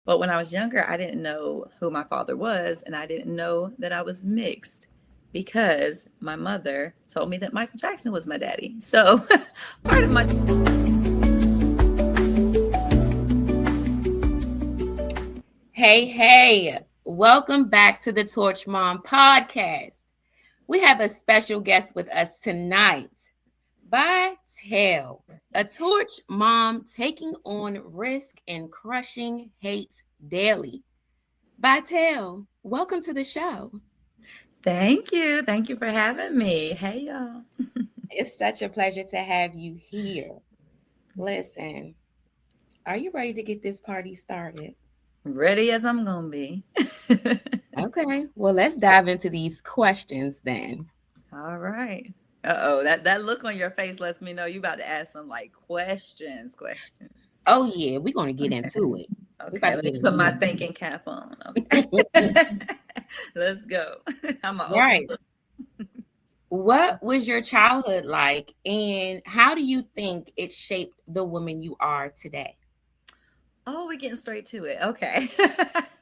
But when I was younger, I didn't know who my father was, and I didn't know that I was mixed because my mother told me that Michael Jackson was my daddy. So part of my Hey, welcome back to the Torch Mom podcast. We have a special guest with us tonight, Vital, a Torch Mom taking on risk and crushing hate daily. Vital, welcome to the show. Thank you. Thank you for having me. Hey, y'all. It's such a pleasure to have you here. Listen, are you ready to get this party started? Ready as I'm going to be. Okay, well, let's dive into these questions then. All right. Uh-oh, that look on your face lets me know you about to ask some like questions. Oh, yeah, we're going to get Okay. into it. We're Okay, about to let me get put my into thinking cap on. it. Okay. Let's go. I'm an open Right. What was your childhood like, and how do you think it shaped the woman you are today? Oh, we're getting straight to it. Okay.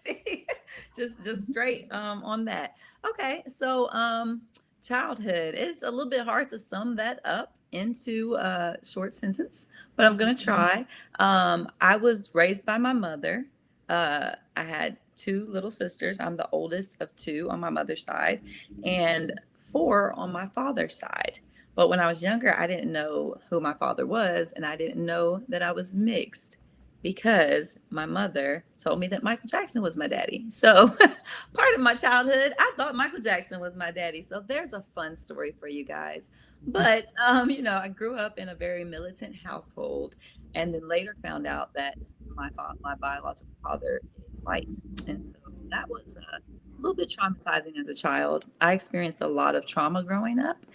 See, just straight on that. Okay. So childhood. It's a little bit hard to sum that up into a short sentence, but I'm gonna try. I was raised by my mother. I had two little sisters. I'm the oldest of two on my mother's side, and four on my father's side. But when I was younger, I didn't know who my father was, and I didn't know that I was mixed because my mother told me that Michael Jackson was my daddy. So part of my childhood, I thought Michael Jackson was my daddy. So there's a fun story for you guys. But I grew up in a very militant household, and then later found out that my biological father is white, and so that was a little bit traumatizing as a child. I experienced a lot of trauma growing up,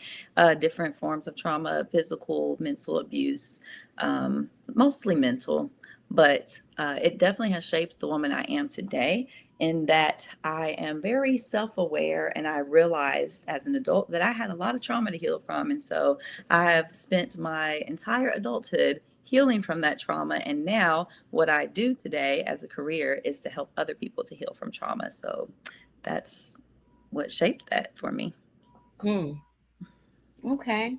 different forms of trauma, physical, mental abuse, mostly mental, but it definitely has shaped the woman I am today, in that I am very self aware, and I realized as an adult that I had a lot of trauma to heal from. And so I have spent my entire adulthood healing from that trauma. And now what I do today as a career is to help other people to heal from trauma. So that's what shaped that for me. Hmm. Okay.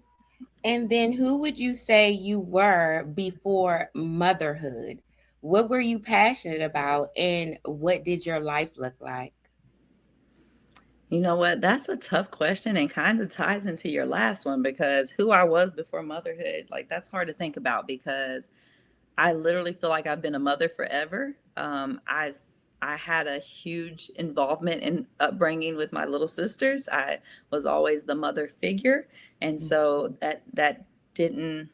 And then who would you say you were before motherhood? What were you passionate about, and what did your life look like? You know what? That's a tough question and kind of ties into your last one, because who I was before motherhood, like that's hard to think about because I literally feel like I've been a mother forever. I had a huge involvement in upbringing with my little sisters. I was always the mother figure, and so didn't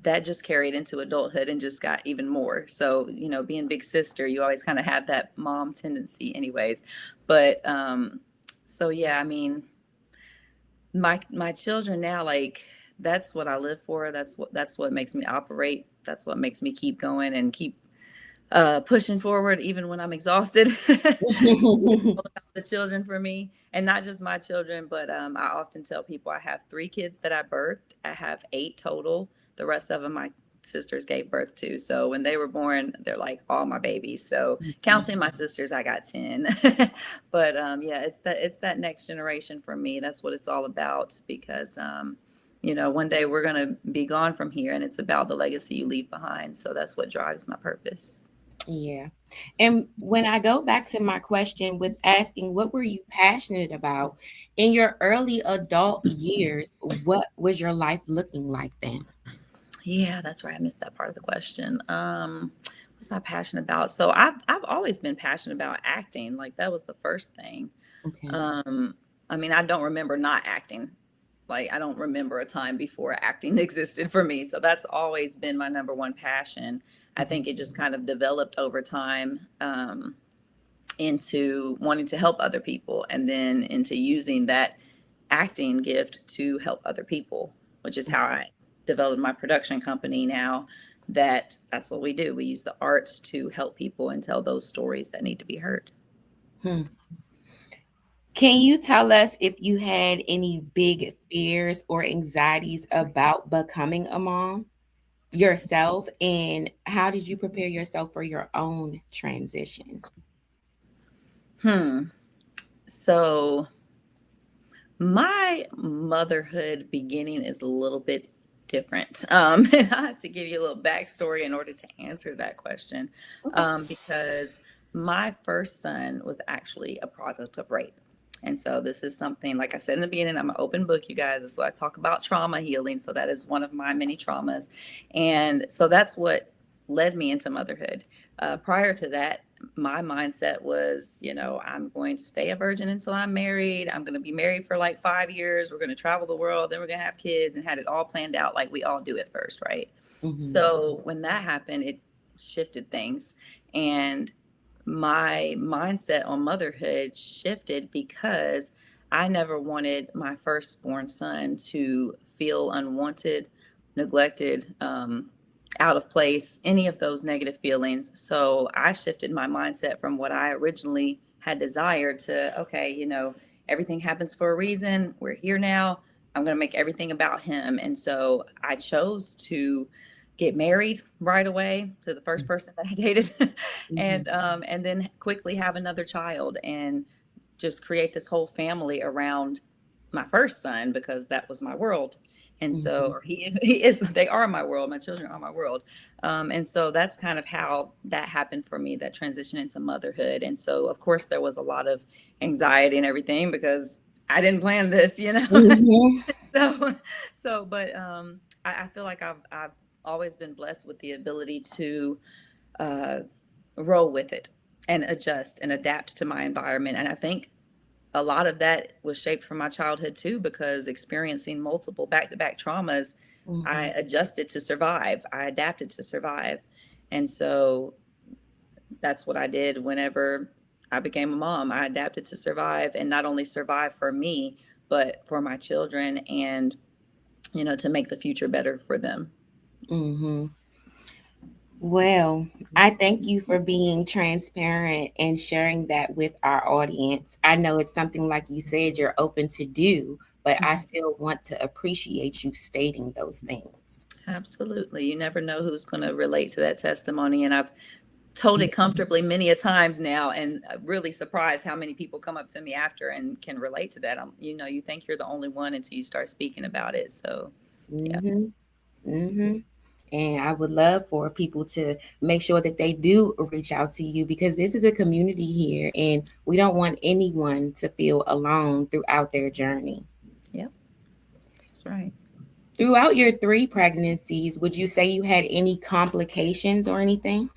that just carried into adulthood and just got even more. So, being big sister, you always kind of have that mom tendency anyways. But so yeah, I mean, my children now, like that's what I live for. That's what makes me operate. That's what makes me keep going and keep pushing forward even when I'm exhausted. All about the children for me, and not just my children, but I often tell people I have three kids that I birthed. I have eight total. The rest of them my sisters gave birth to. So when they were born, they're like all my babies. So counting my sisters, I got 10. But yeah, it's that next generation for me. That's what it's all about, because one day we're gonna be gone from here, and it's about the legacy you leave behind. So that's what drives my purpose. Yeah. And when I go back to my question with asking, what were you passionate about in your early adult years? What was your life looking like then? Yeah, that's right. I missed that part of the question. What's I passionate about? So I've always been passionate about acting. Like that was the first thing. Okay. Um, I mean, I don't remember not acting. Like I don't remember a time before acting existed for me. So that's always been my number one passion. I think it just kind of developed over time, into wanting to help other people, and then into using that acting gift to help other people, which is how I developed my production company now. That's what we do. We use the arts to help people and tell those stories that need to be heard. Hmm. Can you tell us if you had any big fears or anxieties about becoming a mom? yourself, and how did you prepare yourself for your own transition? So my motherhood beginning is a little bit different. And I have to give you a little backstory in order to answer that question, Okay. because my first son was actually a product of rape. And so this is something, like I said in the beginning, I'm an open book, you guys. So I talk about trauma healing. So that is one of my many traumas. And so that's what led me into motherhood. Prior to that, my mindset was, I'm going to stay a virgin until I'm married. I'm going to be married for like 5 years. We're going to travel the world. Then we're going to have kids, and had it all planned out like we all do at first, right? Mm-hmm. So when that happened, it shifted things. And my mindset on motherhood shifted because I never wanted my firstborn son to feel unwanted, neglected, out of place, any of those negative feelings. So I shifted my mindset from what I originally had desired to, okay, everything happens for a reason. We're here now. I'm going to make everything about him. And so I chose to get married right away to the first person that I dated, Mm-hmm. and then quickly have another child and just create this whole family around my first son, because that was my world. And so, Mm-hmm. or he is, they are my world. My children are my world. And so that's kind of how that happened for me, that transition into motherhood. And so, of course, there was a lot of anxiety and everything because I didn't plan this. Mm-hmm. So, but I feel like I've always been blessed with the ability to uh, roll with it and adjust and adapt to my environment. And I think a lot of that was shaped from my childhood too, because experiencing multiple back-to-back traumas, I Mm-hmm. adjusted to survive. I adapted to survive. And so that's what I did whenever I became a mom. I adapted to survive, and not only survive for me, but for my children, and to make the future better for them. Mm-hmm. Well, I thank you for being transparent and sharing that with our audience. I know it's something, like you said, you're open to do, but I still want to appreciate you stating those things. Absolutely. You never know who's going to relate to that testimony. And I've told it comfortably many a times now, and really surprised how many people come up to me after and can relate to that. You think you're the only one until you start speaking about it. So, yeah. Mm-hmm. Mm-hmm. And I would love for people to make sure that they do reach out to you, because this is a community here and we don't want anyone to feel alone throughout their journey. Yep. That's right. Throughout your 3 pregnancies, would you say you had any complications or anything?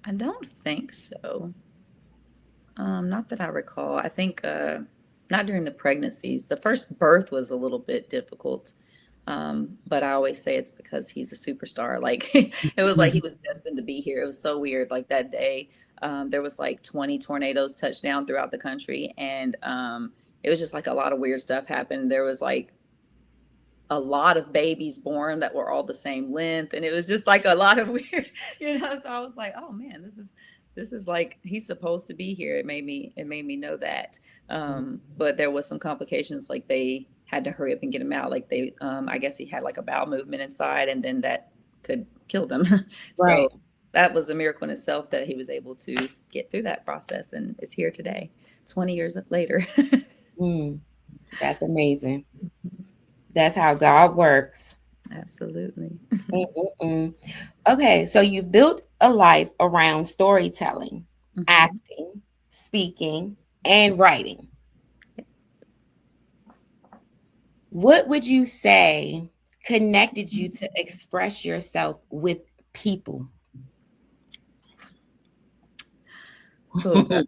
I don't think so. Not that I recall. I think not during the pregnancies. The first birth was a little bit difficult. But I always say it's because he's a superstar. Like it was like he Mhm. was destined to be here. It was so weird. Like that day, there was like 20 tornadoes touched down throughout the country, and it was just like a lot of weird stuff happened. There was like a lot of babies born that were all the same length, and it was just like a lot of weird. So I was like, oh man, this is like he's supposed to be here. It made me know that. But there was some complications, like they had to hurry up and get him out. Like I guess he had like a bowel movement inside, and then that could kill them. Right. So that was a miracle in itself that he was able to get through that process and is here today, 20 years later. Mm, that's amazing. That's how God works. Absolutely. Mm-mm-mm. Okay, so you've built a life around storytelling, Mhm. acting, speaking, and writing. What would you say connected you to express yourself with people? Oh God.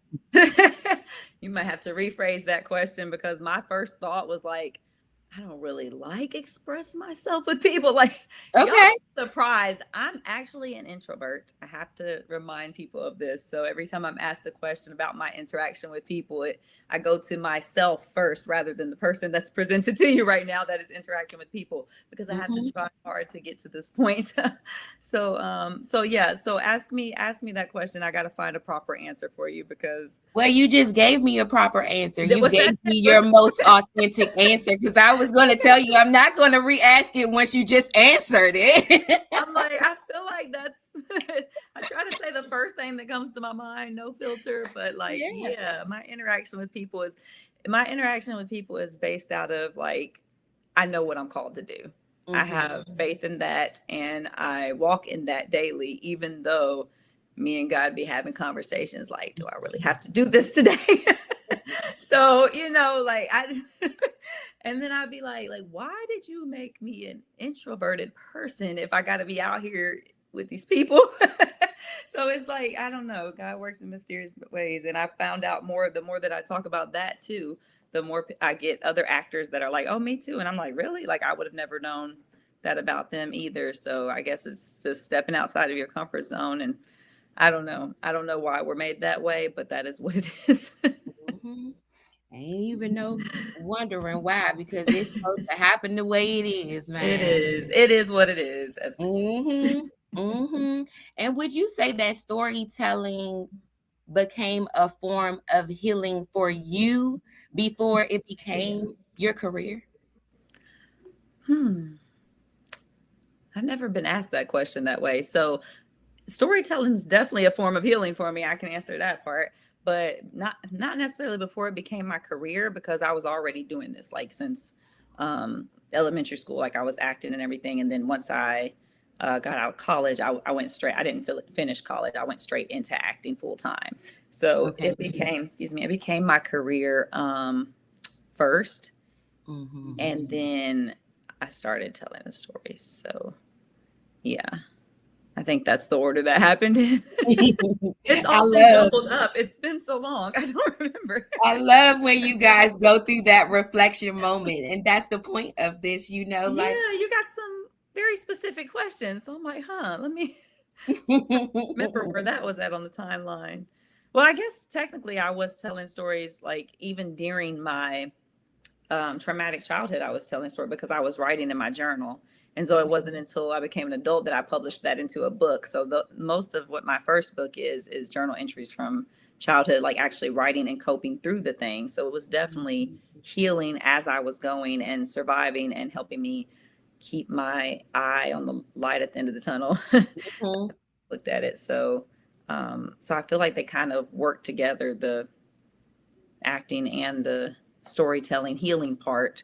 You might have to rephrase that question, because my first thought was like, I don't really like express myself with people. Like y'all Okay. be surprised. I'm actually an introvert. I have to remind people of this. So every time I'm asked a question about my interaction with people, I go to myself first rather than the person that's presented to you right now that is interacting with people, because I have to Mhm. try hard to get to this point. So yeah, so ask me that question. I got to find a proper answer for you because Well, you just gave me a proper answer. You was gave that me your most authentic answer because I was going to tell you I'm not going to re-ask it once you just answered it. I'm like, I feel like that's I try to say the first thing that comes to my mind, no filter, but like, Yeah. yeah, my interaction with people is based out of like I know what I'm called to do. I have faith in that and I walk in that daily, even though me and God be having conversations like, do I really have to do this today? So, like and then I'd be like, why did you make me an introverted person if I got to be out here with these people? So it's like, I don't know. God works in mysterious ways. And I found out the more that I talk about that too, the more I get other actors that are like, oh, me too. And I'm like, really? Like, I would have never known that about them either. So I guess it's just stepping outside of your comfort zone. And I don't know. I don't know why we're made that way, but that is what it is. Mm-hmm. I ain't even wondering why because it's supposed to happen the way it is, It man. is. It is what it is. As they say. Mm-hmm. And would you say that storytelling became a form of healing for you before it became your career? I've never been asked that question that way. So storytelling is definitely a form of healing for me. I can answer that part, but not necessarily before it became my career because I was already doing this like since elementary school. Like I was acting and everything, and then once I got out of college, I went straight. I didn't finish college. I went straight into acting full time. So Okay. it became my career first, and then I started telling the stories. So yeah. I think that's the order that happened in. It's often jumbled up. It's been so long. I don't remember. I love when you guys go through that reflection moment. And that's the point of this, Yeah, like you got some very specific questions. So I'm like, let me remember where that was at on the timeline. Well, I guess technically I was telling stories like even during my traumatic childhood, I was telling story because I was writing in my journal. And so it wasn't until I became an adult that I published that into a book. So most of what my first book is journal entries from childhood, like actually writing and coping through the things. So it was definitely healing as I was going and surviving and helping me keep my eye on the light at the end of the tunnel. Looked at it. So I feel like they kind of work together, the acting and the storytelling healing part.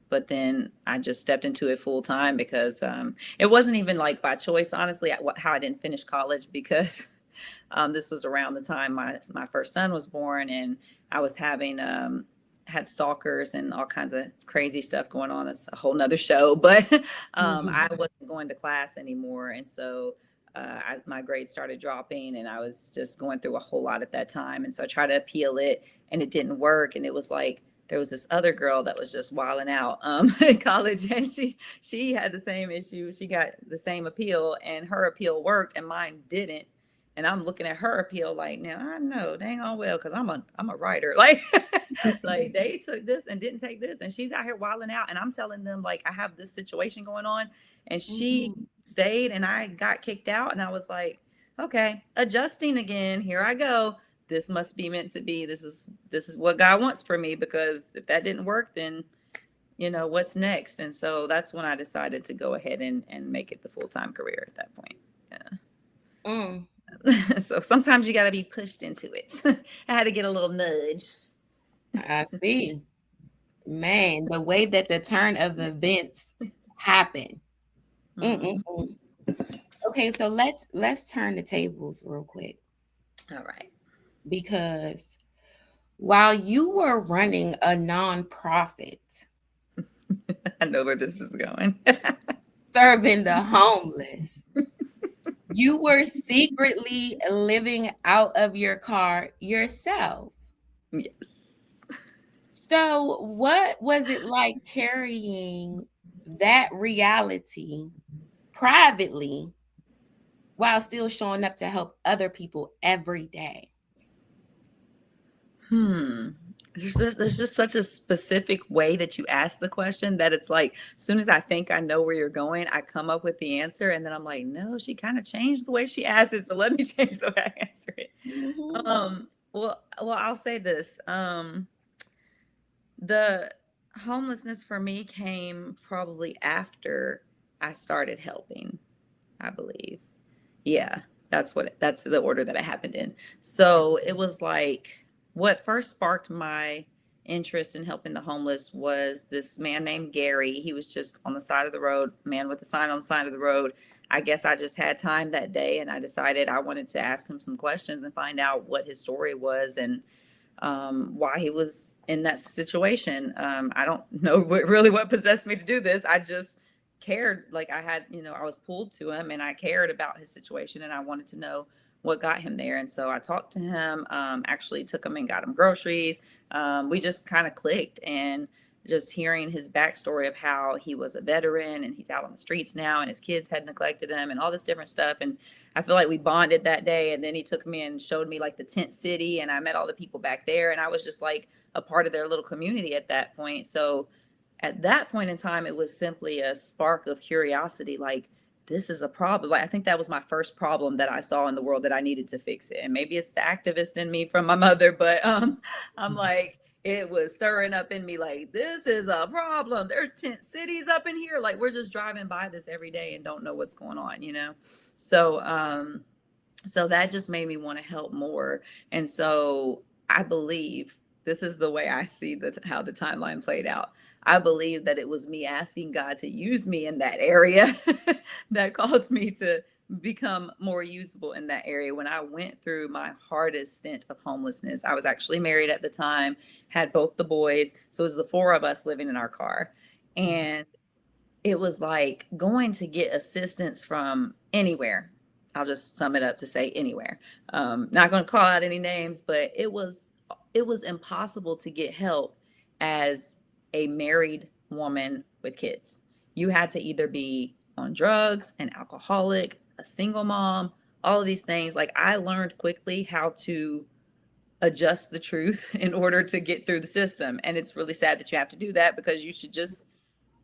But then I just stepped into it full time because it wasn't even like by choice, honestly, how I didn't finish college because this was around the time my first son was born and I was having had stalkers and all kinds of crazy stuff going on. It's a whole nother show, but I wasn't going to class anymore. And so my grades started dropping and I was just going through a whole lot at that time. And so I tried to appeal it and it didn't work. And it was like, there was this other girl that was just wilding out in college and she had the same issue. She got the same appeal and her appeal worked and mine didn't. And I'm looking at her appeal like, now I know dang all well because I'm a writer. Like like they took this and didn't take this and she's out here wilding out and I'm telling them like I have this situation going on and she stayed and I got kicked out and I was like, okay, adjusting again. Here I go. This must be meant to be. This is what God wants for me because if that didn't work, then what's next. And so that's when I decided to go ahead and make it the full-time career at that point. Yeah. So sometimes you got to be pushed into it. I had to get a little nudge. I see. Man, the way that the turn of events happen. Okay, so let's turn the tables real quick. All right. Because while you were running a nonprofit, I know where this is going. serving the homeless, you were secretly living out of your car yourself. Yes. So, what was it like carrying that reality privately while still showing up to help other people every day? there's just such a specific way that you ask the question that it's like, as soon as I think I know where you're going, I come up with the answer. And then I'm like, no, she kind of changed the way she asked it. So let me change the way I answer it. Mhm. Well, I'll say this. The homelessness for me came probably after I started helping, I believe. Yeah, that's the order that it happened in. So it was like what first sparked my interest in helping the homeless was this man named Gary. He was just on the side of the road, man with a sign on the side of the road. I guess I just had time that day and I decided I wanted to ask him some questions and find out what his story was and why he was in that situation. I don't know really what possessed me to do this. I just cared. Like I had, I was pulled to him and I cared about his situation and I wanted to know what got him there. And so I talked to him, actually took him and got him groceries. We just kind of clicked and just hearing his backstory of how he was a veteran and he's out on the streets now and his kids had neglected him and all this different stuff. And I feel like we bonded that day. And then he took me and showed me like the tent city and I met all the people back there. And I was just like a part of their little community at that point. So at that point in time, it was simply a spark of curiosity. Like, this is a problem. Like, I think that was my first problem that I saw in the world that I needed to fix it. And maybe it's the activist in me from my mother, but I'm like, it was stirring up in me like, this is a problem. There's tent cities up in here. Like, we're just driving by this every day and don't know what's going on. So so that just made me want to help more. And so I believe this is the way I see how the timeline played out. I believe that it was me asking God to use me in that area that caused me to become more usable in that area. When I went through my hardest stint of homelessness, I was actually married at the time, had both the boys. So it was the four of us living in our car. And it was like going to get assistance from anywhere. I'll just sum it up to say anywhere. Not going to call out any names, but it was impossible to get help as a married woman with kids. You had to either be on drugs, an alcoholic, a single mom, all of these things. Like I learned quickly how to adjust the truth in order to get through the system. And it's really sad that you have to do that because you should just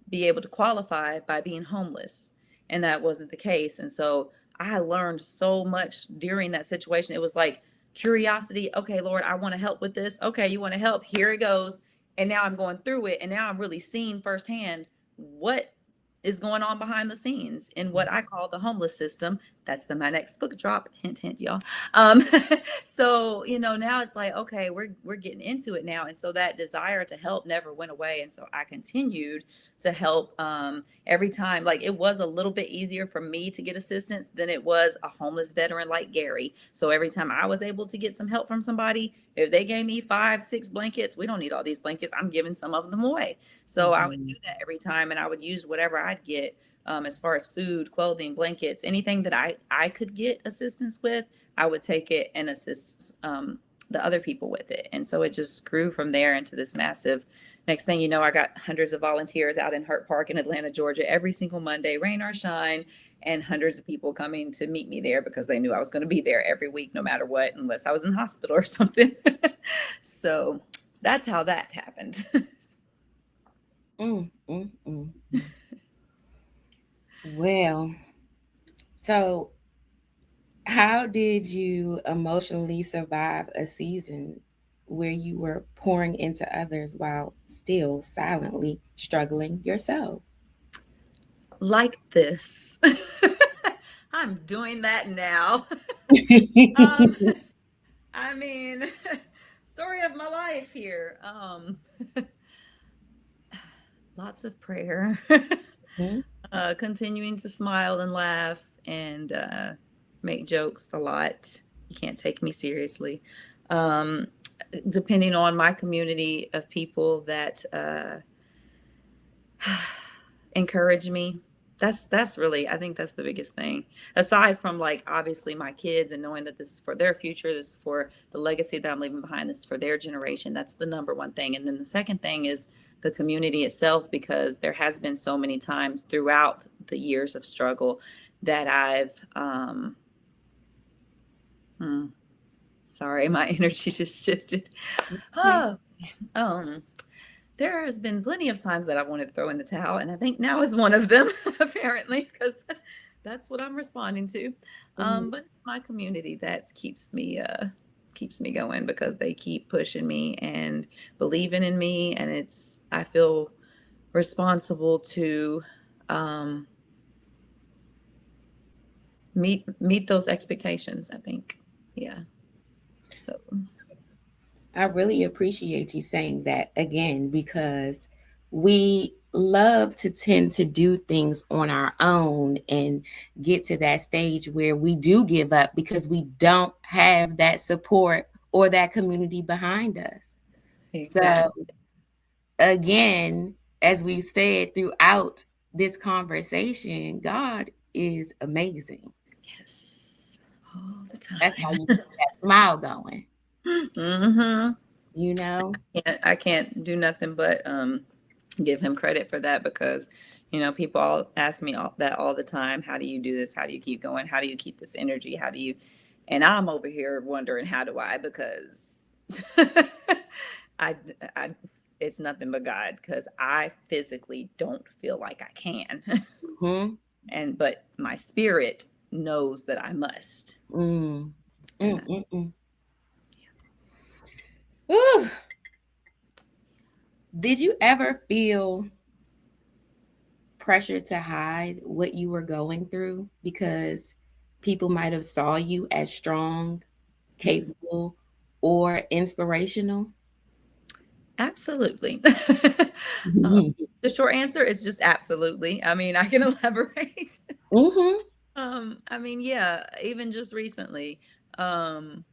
be able to qualify by being homeless. And that wasn't the case. And so I learned so much during that situation. It was like curiosity. Okay, Lord, I want to help with this. Okay, you want to help? Here it goes. And now I'm going through it. And now I'm really seeing firsthand what is going on behind the scenes in what I call the homeless system. That's my next book drop. Hint, hint, y'all. Um, so now it's like, okay, we're getting into it now, and so that desire to help never went away, and so I continued to help every time. Like it was a little bit easier for me to get assistance than it was a homeless veteran like Gary. So every time I was able to get some help from somebody, if they gave me 5-6 blankets, we don't need all these blankets, I'm giving some of them away. So I would do that every time, and I would use whatever I'd get as far as food, clothing, blankets, anything that I could get assistance with, I would take it and assist the other people with it. And so it just grew from there into this massive. Next thing you know, I got hundreds of volunteers out in Hurt Park in Atlanta, Georgia, every single Monday, rain or shine, and hundreds of people coming to meet me there because they knew I was going to be there every week, no matter what, unless I was in the hospital or something. So that's how that happened. Mm, mm, mm. Well, so how did you emotionally survive a season where you were pouring into others while still silently struggling yourself? Like this. I'm doing that now. um, I mean, story of my life here. Lots of prayer, Mhm. continuing to smile and laugh and make jokes a lot. You can't take me seriously. Um, Depending on my community of people that encourage me. That's really, I think that's the biggest thing. Aside from like obviously my kids and knowing that this is for their future, this is for the legacy that I'm leaving behind, this is for their generation. That's the number one thing. And then the second thing is the community itself, because there has been so many times throughout the years of struggle that I've sorry, my energy just shifted. Um, there has been plenty of times that I wanted to throw in the towel, and I think now is one of them, apparently, because that's what I'm responding to. Mhm. But it's my community that keeps me going because they keep pushing me and believing in me, and I feel responsible to um, meet those expectations. I think, yeah. So I really appreciate you saying that again because we love to tend to do things on our own and get to that stage where we do give up because we don't have that support or that community behind us. So, exactly. again, as we've said throughout this conversation, God is amazing. Yes, all the That's how time. you keep that smile going, hmm you know? I can't do nothing but give him credit for that because, people all ask me that all the time. How do you do this? How do you keep going? How do you keep this energy? How do you? And I'm over here wondering how do I? Because I, I, it's nothing but God because I physically don't feel like I can, Hmm. but my spirit knows that I must. Mm. And Mm, mm, mm. Whew. Did you ever feel pressure to hide what you were going through because people might have saw you as strong, capable, or inspirational? absolutely. um, Mhm. the short answer is just absolutely. I mean, I can elaborate. Mhm. I mean, yeah, even just recently, um,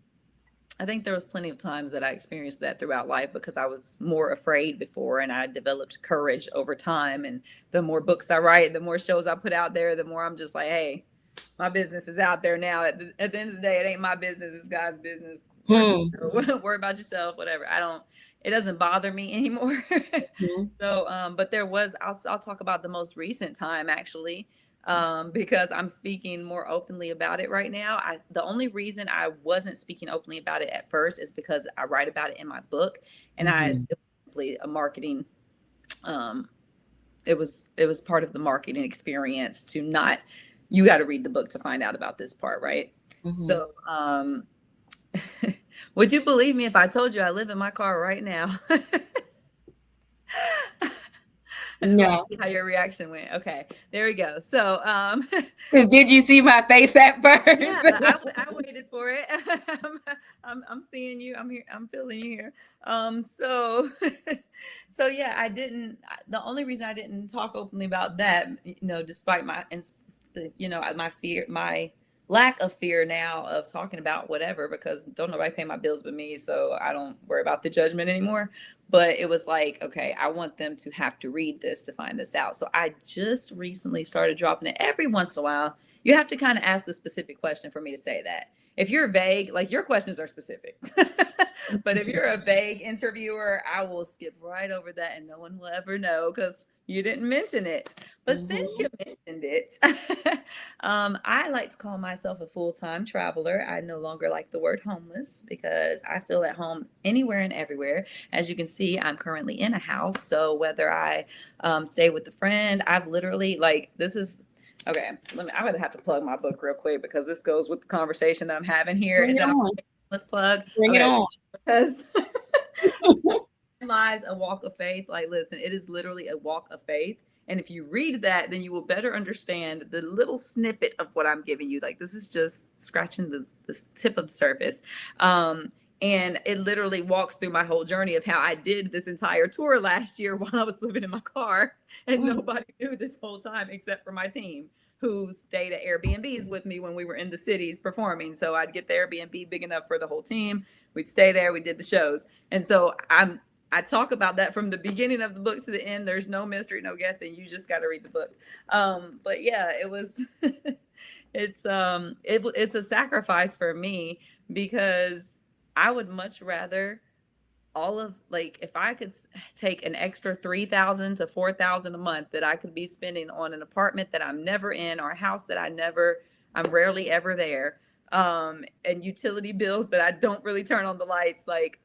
I think there was plenty of times that I experienced that throughout life because I was more afraid before and I developed courage over time. And the more books I write, the more shows I put out there, the more I'm just like, hey, my business is out there now. At the end of the day, it ain't my business, it's God's business. Hmm. Worry about yourself, whatever. It doesn't bother me anymore. Mhm. So, but I'll talk about the most recent time actually, because I'm speaking more openly about it right now. The only reason I wasn't speaking openly about it at first is because I write about it in my book, and it Mhm. was simply a marketing. Um, it was part of the marketing experience to not. You got to read the book to find out about this part, right? Mhm. So, would you believe me if I told you I live in my car right now? I just want to No. see how your reaction went. Okay, there we go. So, Because did you see my face at yeah, first? I waited for it. I'm seeing you. I'm here. I'm feeling you here. So, so yeah, I didn't. The only reason I didn't talk openly about that, despite my fear, my lack of fear now of talking about whatever, because don't nobody pay my bills but me, so I don't worry about the judgment anymore. But it was like, okay, I want them to have to read this to find this out. So I just recently started dropping it every once in a while. You have to kind of ask a specific question for me to say that. If you're vague, like your questions are specific. But if you're a vague interviewer, I will skip right over that and no one will ever know because you didn't mention it. But since Mhm. you mentioned it, I like to call myself a full time traveler. I no longer like the word homeless because I feel at home anywhere and everywhere. As you can see, I'm currently in a house. So whether I stay with a friend, I've literally, like, this is okay. I'm gonna have to plug my book real quick because this goes with the conversation that I'm having here. Bring Is it that on. okay? Let's plug? Bring it Okay, on. because lies a walk of faith. Like, listen, it is literally a walk of faith. And if you read that, then you will better understand the little snippet of what I'm giving you. Like, this is just scratching the tip of the surface. And it literally walks through my whole journey of how I did this entire tour last year while I was living in my car. And Mm. nobody knew this whole time except for my team who stayed at Airbnbs with me when we were in the cities performing. So I'd get the Airbnb big enough for the whole team. We'd stay there. We did the shows. And so I talk about that from the beginning of the book to the end. There's no mystery, no guessing. You just got to read the book. But yeah, it was. It's a sacrifice for me because I would much rather all of, like, if I could take an extra 3,000 to 4,000 a month that I could be spending on an apartment that I'm never in or a house that I'm rarely ever there, and utility bills that I don't really turn on the lights, like,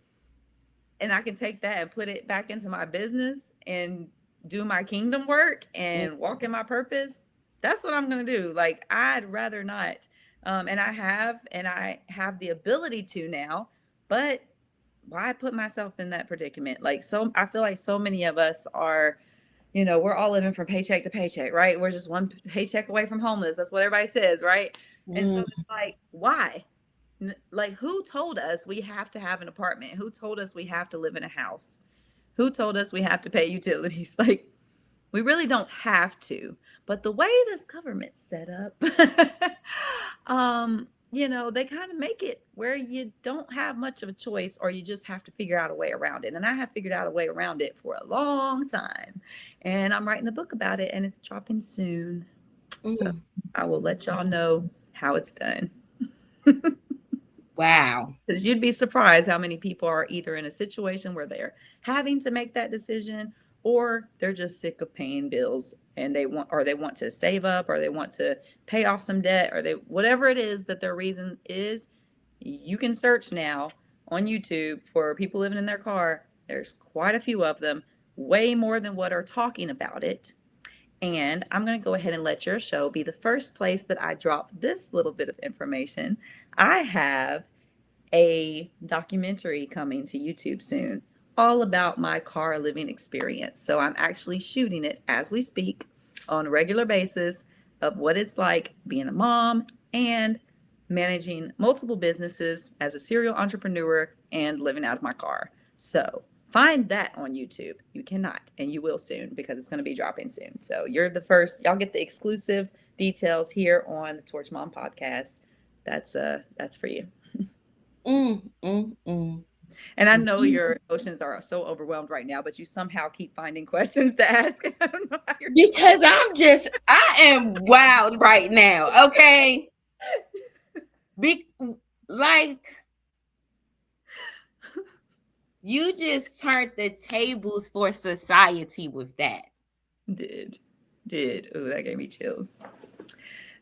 and I can take that and put it back into my business and do my kingdom work and walk in my purpose, that's what I'm going to do. Like, I'd rather not. And I have the ability to now, but why put myself in that predicament? Like, so I feel like so many of us are, we're all living from paycheck to paycheck, right? We're just one paycheck away from homeless. That's what everybody says, right? And so it's like, why? Like, who told us we have to have an apartment? Who told us we have to live in a house? Who told us we have to pay utilities? Like, we really don't have to. But the way this government's set up, they kind of make it where you don't have much of a choice, or you just have to figure out a way around it. And I have figured out a way around it for a long time. And I'm writing a book about it, and it's dropping soon. So I will let y'all know how it's done. Wow. Because you'd be surprised how many people are either in a situation where they're having to make that decision, or they're just sick of paying bills and they want to save up, or they want to pay off some debt, or whatever it is that their reason is. You can search now on YouTube for people living in their car. There's quite a few of them, way more than what are talking about it. And I'm going to go ahead and let your show be the first place that I drop this little bit of information. I have a documentary coming to YouTube soon, all about my car living experience. So I'm actually shooting it as we speak on a regular basis, of what it's like being a mom and managing multiple businesses as a serial entrepreneur and living out of my car. So find that on YouTube. You cannot, and you will soon, because it's going to be dropping soon. So you're the first. Y'all get the exclusive details here on the Torch Mom podcast. That's for you. And I know your emotions are so overwhelmed right now, but you somehow keep finding questions to ask. I don't know how you're because I am wild right now. Okay. You just turned the tables for society with that. Did. Oh, that gave me chills.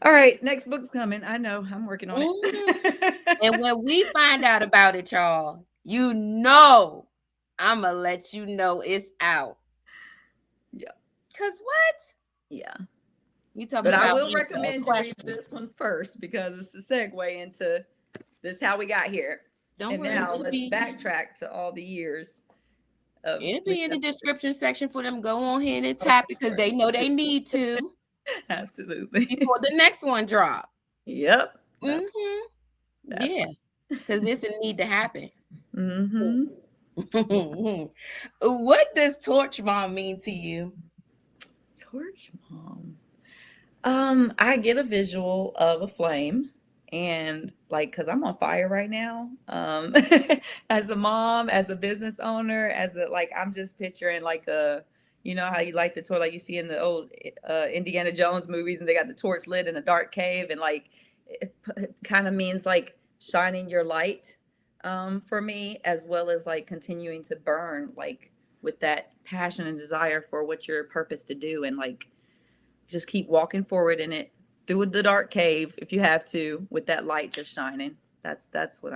All right, next book's coming. I know, I'm working on it. And when we find out about it, y'all, I'm gonna let you know it's out. Yeah. Cause what? Yeah. You talking but about? I will recommend you read this one first, because it's a segue into this how we got here. Don't worry. Now let's backtrack to all the years. It'll be in the description section for them. Go on here and tap, because they know they need to. Absolutely. Before the next one drop. Yep. Yeah. Because this need to happen. What does Torch Mom mean to you? Torch Mom. I get a visual of a flame, and because I'm on fire right now, as a mom, as a business owner, I'm just picturing how you light the torch, like you see in the old Indiana Jones movies, and they got the torch lit in a dark cave, and it kind of means shining your light for me, as well as continuing to burn with that passion and desire for what your purpose to do, and just keep walking forward in it through the dark cave if you have to, with that light just shining. That's what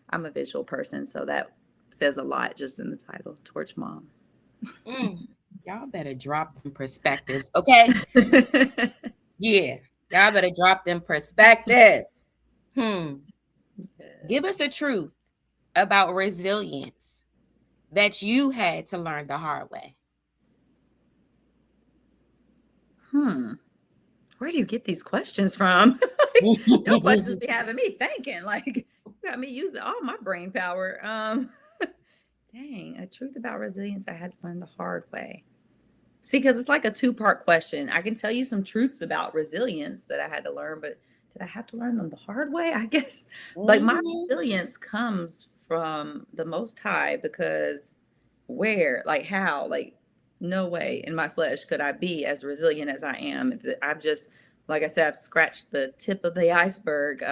I'm a visual person, so that says a lot just in the title, Torch Mom. Y'all better drop them perspectives, okay? Yeah, y'all better drop them perspectives. Give us a truth about resilience that you had to learn the hard way. Where do you get these questions from? Your questions be having me thinking, got me using all my brain power. Dang, a truth about resilience I had to learn the hard way. See, because it's a two-part question. I can tell you some truths about resilience that I had to learn, but did I have to learn them the hard way? I guess my resilience comes from the Most High, because how, no way in my flesh could I be as resilient as I am. I've just, like I said, I've scratched the tip of the iceberg,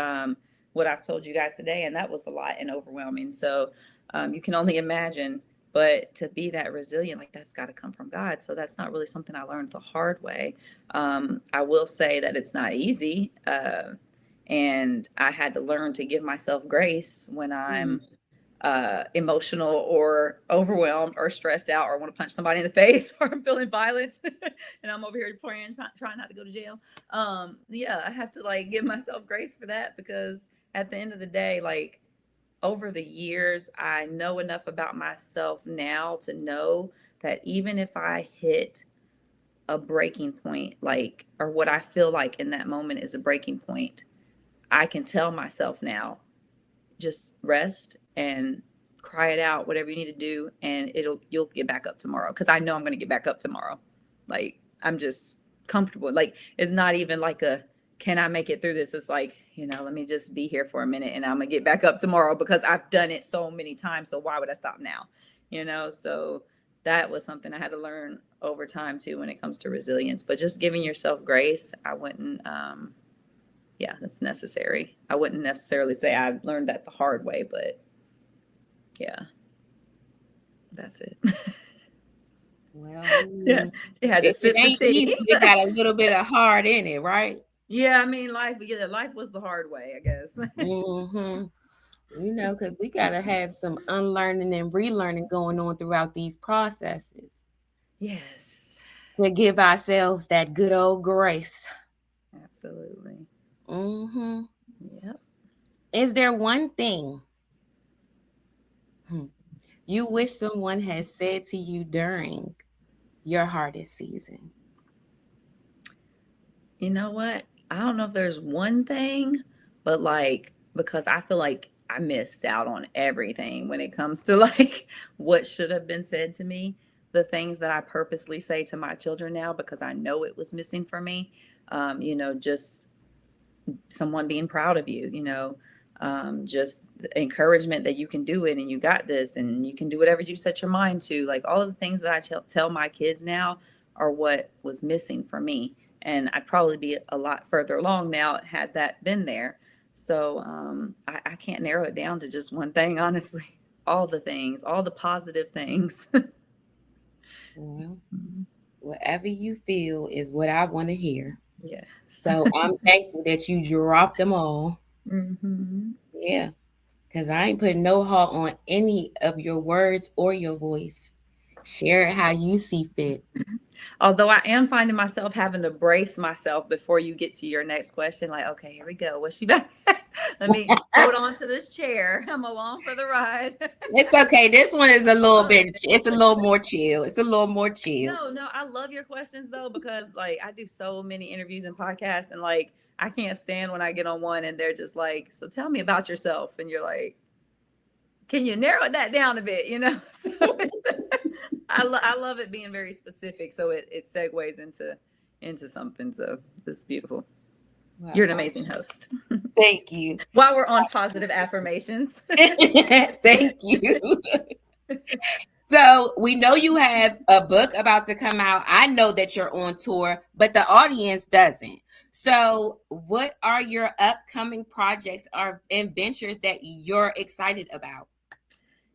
what I've told you guys today, and that was a lot and overwhelming. So you can only imagine, but to be that resilient, that's got to come from God. So that's not really something I learned the hard way. I will say that it's not easy. And I had to learn to give myself grace when I'm emotional or overwhelmed or stressed out or want to punch somebody in the face or I'm feeling violent and I'm over here praying, trying not to go to jail. Yeah, I have to like give myself grace for that, because at the end of the day, like over the years, I know enough about myself now to know that even if I hit a breaking point, like, or what I feel like in that moment is a breaking point, I can tell myself now, just rest and cry it out, whatever you need to do, and you'll get back up tomorrow. Cause I know I'm gonna get back up tomorrow. Like I'm just comfortable. Like it's not even like a can I make it through this? It's like, let me just be here for a minute and I'm gonna get back up tomorrow because I've done it so many times. So why would I stop now? So that was something I had to learn over time too when it comes to resilience. But just giving yourself grace, I wouldn't yeah, that's necessary. I wouldn't necessarily say I learned that the hard way, but yeah, that's it. Well, Yeah, she had to if it sip the ain't easy, tea. it got a little bit of hard in it, right? Yeah, I mean, life was the hard way, I guess. Mm-hmm. Because we got to have some unlearning and relearning going on throughout these processes Yes, to give ourselves that good old grace. absolutely. Mm-hmm. Yep. Is there one thing you wish someone had said to you during your hardest season? You know what? I don't know if there's one thing, but like, because I feel like I missed out on everything when it comes to like what should have been said to me. The things that I purposely say to my children now because I know it was missing for me. Just someone being proud of you, just the encouragement that you can do it and you got this and you can do whatever you set your mind to. Like all of the things that I tell my kids now are what was missing for me. And I'd probably be a lot further along now had that been there. So I can't narrow it down to just one thing, honestly. All the things, all the positive things. Well, whatever you feel is what I want to hear. Yes. So I'm thankful that you dropped them all. Mm-hmm. Yeah, because I ain't putting no halt on any of your words or your voice. Share it how you see fit. Although I am finding myself having to brace myself before you get to your next question. Like, okay, here we go. What's she about? Let me hold on to this chair. I'm along for the ride. It's okay. This one is a little bit, it's a little more chill. It's a little more chill. No, I love your questions though, because like I do so many interviews and podcasts, and like I can't stand when I get on one and they're just like, so tell me about yourself. And you're like, can you narrow that down a bit? So I love it being very specific. So it segues into something. So this is beautiful. Wow. You're an amazing host. Thank you. While we're on positive affirmations. Thank you. So we know you have a book about to come out. I know that you're on tour, but the audience doesn't. So what are your upcoming projects or ventures that you're excited about?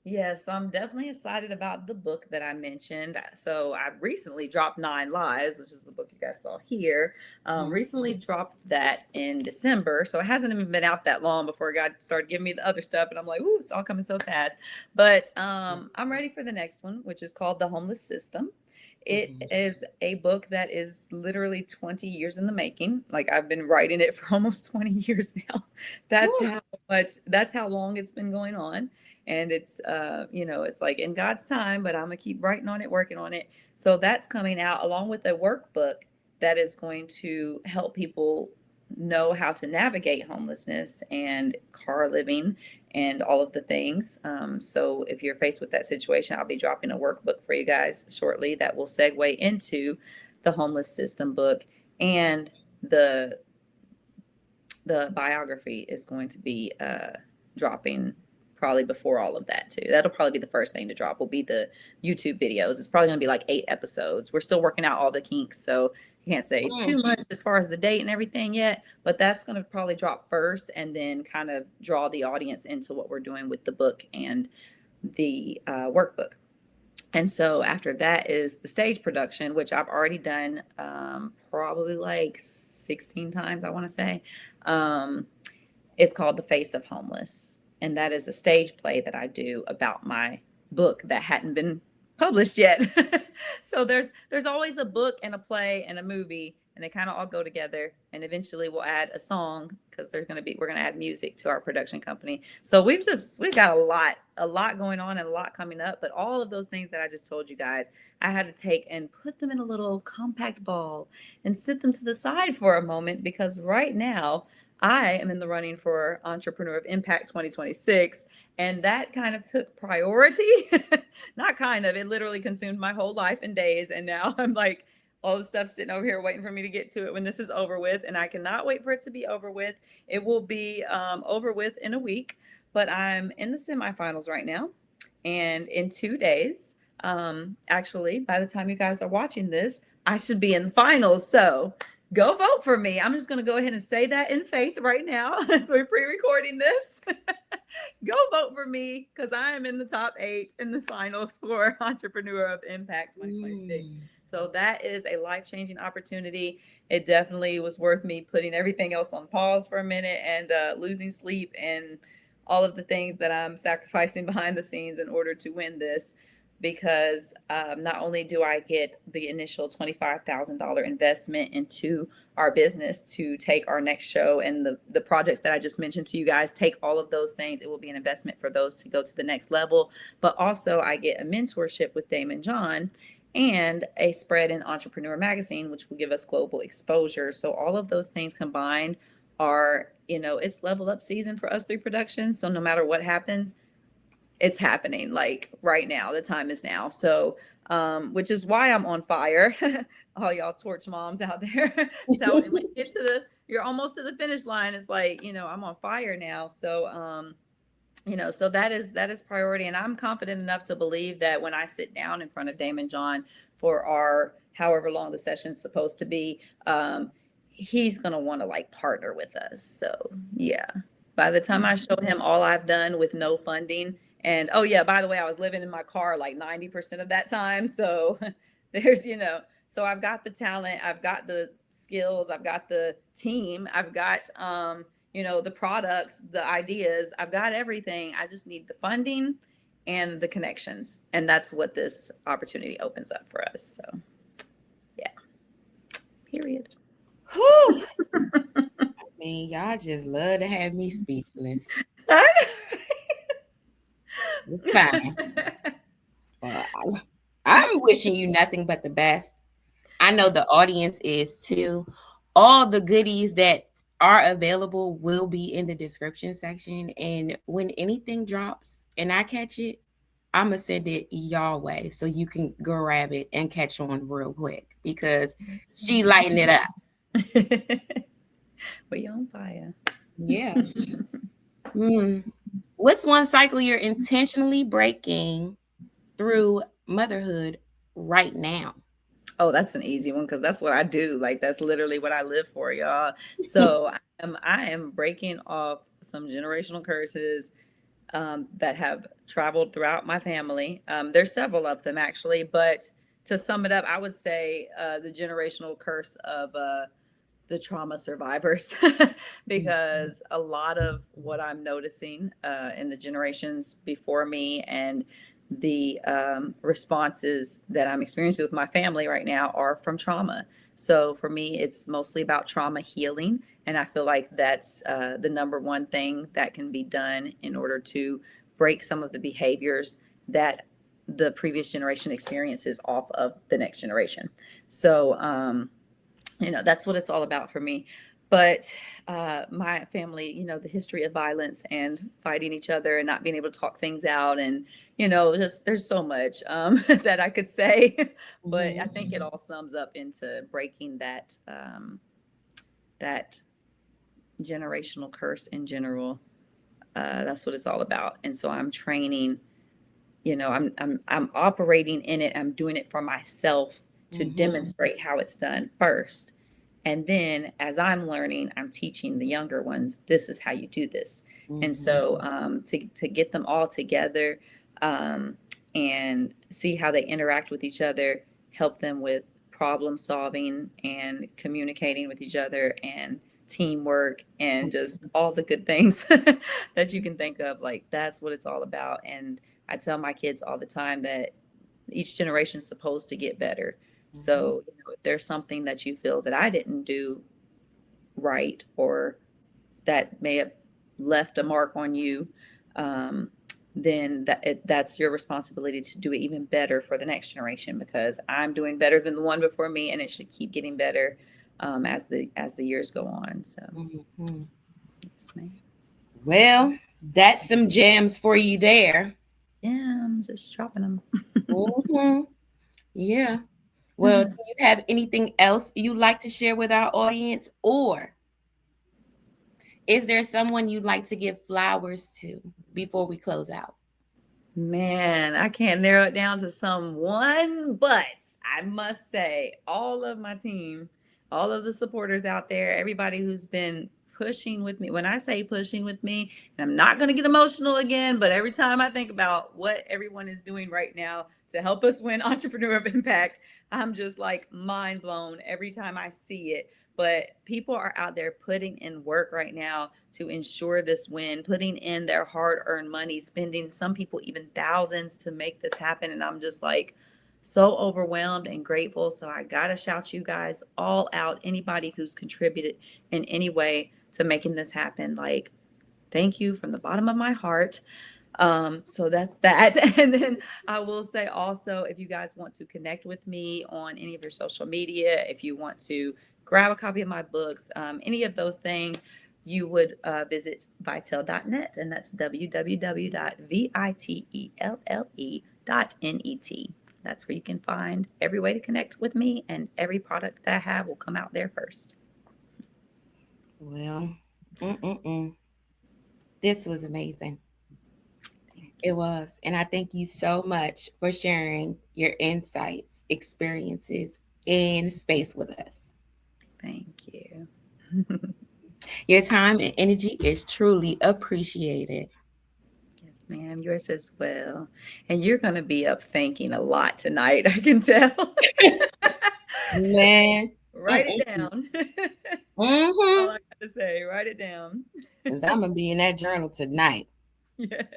Yes, I'm definitely excited about the book that I mentioned. So I recently dropped Nine Lives, which is the book you guys saw here. Recently dropped that in December. So it hasn't even been out that long before God started giving me the other stuff. And I'm like, ooh, it's all coming so fast. But I'm ready for the next one, which is called The Homeless System. It is a book that is literally 20 years in the making. Like I've been writing it for almost 20 years now. That's how long it's been going on. And it's, it's like in God's time, but I'm gonna keep writing on it, working on it. So that's coming out along with a workbook that is going to help people know how to navigate homelessness and car living and all of the things. So if you're faced with that situation, I'll be dropping a workbook for you guys shortly that will segue into the homeless system book. And the biography is going to be dropping probably before all of that too. That'll probably be the first thing to drop, will be the YouTube videos. It's probably going to be like 8 episodes. We're still working out all the kinks, so I can't say too much as far as the date and everything yet, but that's going to probably drop first and then kind of draw the audience into what we're doing with the book and the workbook. And so after that is the stage production, which I've already done probably like 16 times, I want to say. It's called The Face of Homeless. and that is a stage play that I do about my book that hadn't been published yet. So there's always a book and a play and a movie, and they kind of all go together. And eventually we'll add a song because we're gonna add music to our production company. So we've got a lot going on and a lot coming up. But all of those things that I just told you guys, I had to take and put them in a little compact ball and sit them to the side for a moment, because right now I am in the running for Entrepreneur of Impact 2026. And that kind of took priority. Not kind of, it literally consumed my whole life in days. And now I'm like, all the stuff sitting over here waiting for me to get to it when this is over with. And I cannot wait for it to be over with. It will be over with in a week, but I'm in the semifinals right now. And in 2 days, actually, by the time you guys are watching this, I should be in the finals. So go vote for me. I'm just going to go ahead and say that in faith right now as we're pre-recording this. Go vote for me, because I am in the top 8 in the finals for Entrepreneur of Impact 2026. So that is a life-changing opportunity. It definitely was worth me putting everything else on pause for a minute and losing sleep and all of the things that I'm sacrificing behind the scenes in order to win this. Because not only do I get the initial $25,000 investment into our business to take our next show and the projects that I just mentioned to you guys, take all of those things. It will be an investment for those to go to the next level. But also I get a mentorship with Daymond John and a spread in Entrepreneur Magazine, which will give us global exposure. So all of those things combined are, it's level up season for Us 3 Productions. So no matter what happens, it's happening like right now. The time is now. So, which is why I'm on fire. All y'all torch moms out there. So when you get you're almost to the finish line. It's like, I'm on fire now. So, so that is priority. And I'm confident enough to believe that when I sit down in front of Daymond John for our, however long the session's supposed to be, he's going to want to like partner with us. So yeah, by the time I show him all I've done with no funding. And oh yeah, by the way, I was living in my car like 90% of that time. So there's, so I've got the talent, I've got the skills, I've got the team, I've got, the products, the ideas, I've got everything. I just need the funding and the connections. And that's what this opportunity opens up for us. So yeah, period. Whew. I mean, y'all just love to have me speechless. It's fine. I'm wishing you nothing but the best. I know the audience is too. All the goodies that are available will be in the description section. And when anything drops and I catch it, I'm going to send it y'all way so you can grab it and catch on real quick, because she lighting it up. We on fire. Yeah. What's one cycle you're intentionally breaking through motherhood right now? Oh, that's an easy one, because that's what I do. Like, that's literally what I live for, y'all. So I am breaking off some generational curses that have traveled throughout my family. There's several of them actually, but to sum it up, I would say the generational curse of the trauma survivors, because a lot of what I'm noticing in the generations before me and the responses that I'm experiencing with my family right now are from trauma. So for me, it's mostly about trauma healing. And I feel like that's the number one thing that can be done in order to break some of the behaviors that the previous generation experiences off of the next generation. So, that's what it's all about for me. But my family, the history of violence and fighting each other and not being able to talk things out, and just there's so much that I could say, but I think it all sums up into breaking that that generational curse in general. That's what it's all about. And so I'm training. I'm operating in it. I'm doing it for myself to demonstrate how it's done first. And then as I'm learning, I'm teaching the younger ones, this is how you do this. And so to get them all together and see how they interact with each other, help them with problem solving and communicating with each other and teamwork, and just all the good things that you can think of. Like, that's what it's all about. And I tell my kids all the time that each generation is supposed to get better. So, if there's something that you feel that I didn't do right, or that may have left a mark on you, then that's your responsibility to do it even better for the next generation, because I'm doing better than the one before me, and it should keep getting better as the years go on. So, yes, ma'am. Well, that's some gems for you there. Yeah, I'm just dropping them. Yeah. Well, do you have anything else you'd like to share with our audience, or is there someone you'd like to give flowers to before we close out? Man, I can't narrow it down to someone, but I must say, all of my team, all of the supporters out there, everybody who's been pushing with me. When I say pushing with me, and I'm not going to get emotional again, but every time I think about what everyone is doing right now to help us win Entrepreneur of Impact, I'm just like mind blown every time I see it. But people are out there putting in work right now to ensure this win, putting in their hard-earned money, spending some people even thousands to make this happen. And I'm just like so overwhelmed and grateful. So I gotta shout you guys all out. Anybody who's contributed in any way to making this happen, like, thank you from the bottom of my heart. So that's that. And then I will say also, if you guys want to connect with me on any of your social media, if you want to grab a copy of my books, any of those things, you would visit vitelle.net, and that's www.vitelle.net. That's where you can find every way to connect with me, and every product that I have will come out there first. Well, this was amazing. It was. And I thank you so much for sharing your insights, experiences in space with us. Thank you. Your time and energy is truly appreciated. Yes, ma'am. Yours as well. And you're going to be up thinking a lot tonight, I can tell. Man. Write it down. All I got to say, write it down. Because I'm going to be in that journal tonight. Yes.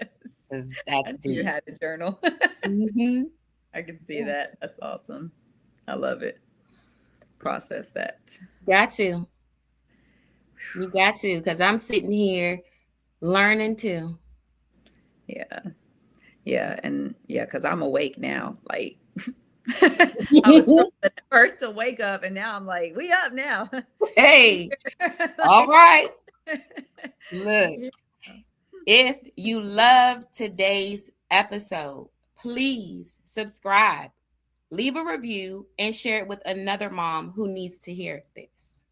That's deep. You had the journal. I can see that. That's awesome. I love it. Process that. Got to. You got to, because I'm sitting here learning too. Yeah. Yeah. And yeah, because I'm awake now. Like, I was the first to wake up, and now I'm like, we up now. Hey, all right. Look, if you love today's episode, please subscribe, leave a review, and share it with another mom who needs to hear this.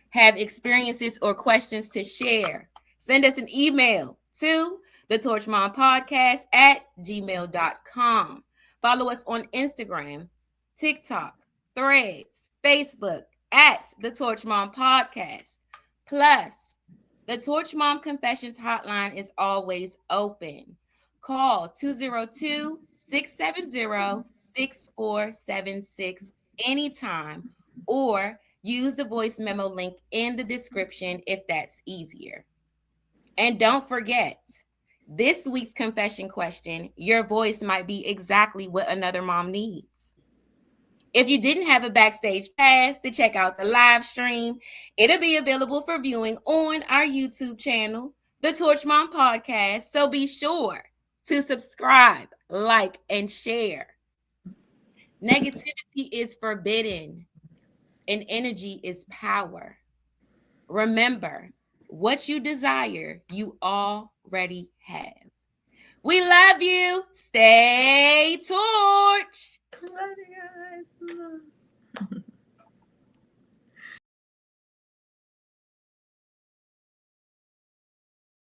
Have experiences or questions to share? Send us an email to thetorchmompodcast@gmail.com. Follow us on Instagram, TikTok, Threads, Facebook @The Torch Mom Podcast. Plus, the Torch Mom Confessions hotline is always open. Call 202-670-6476 anytime, or use the voice memo link in the description if that's easier. And don't forget, this week's confession question, your voice might be exactly what another mom needs. If you didn't have a backstage pass to check out the live stream, it'll be available for viewing on our YouTube channel, The Torch Mom Podcast. So be sure to subscribe, like, and share. Negativity is forbidden, and energy is power. Remember, what you desire, you already have. We love you. Stay torch. Love you guys.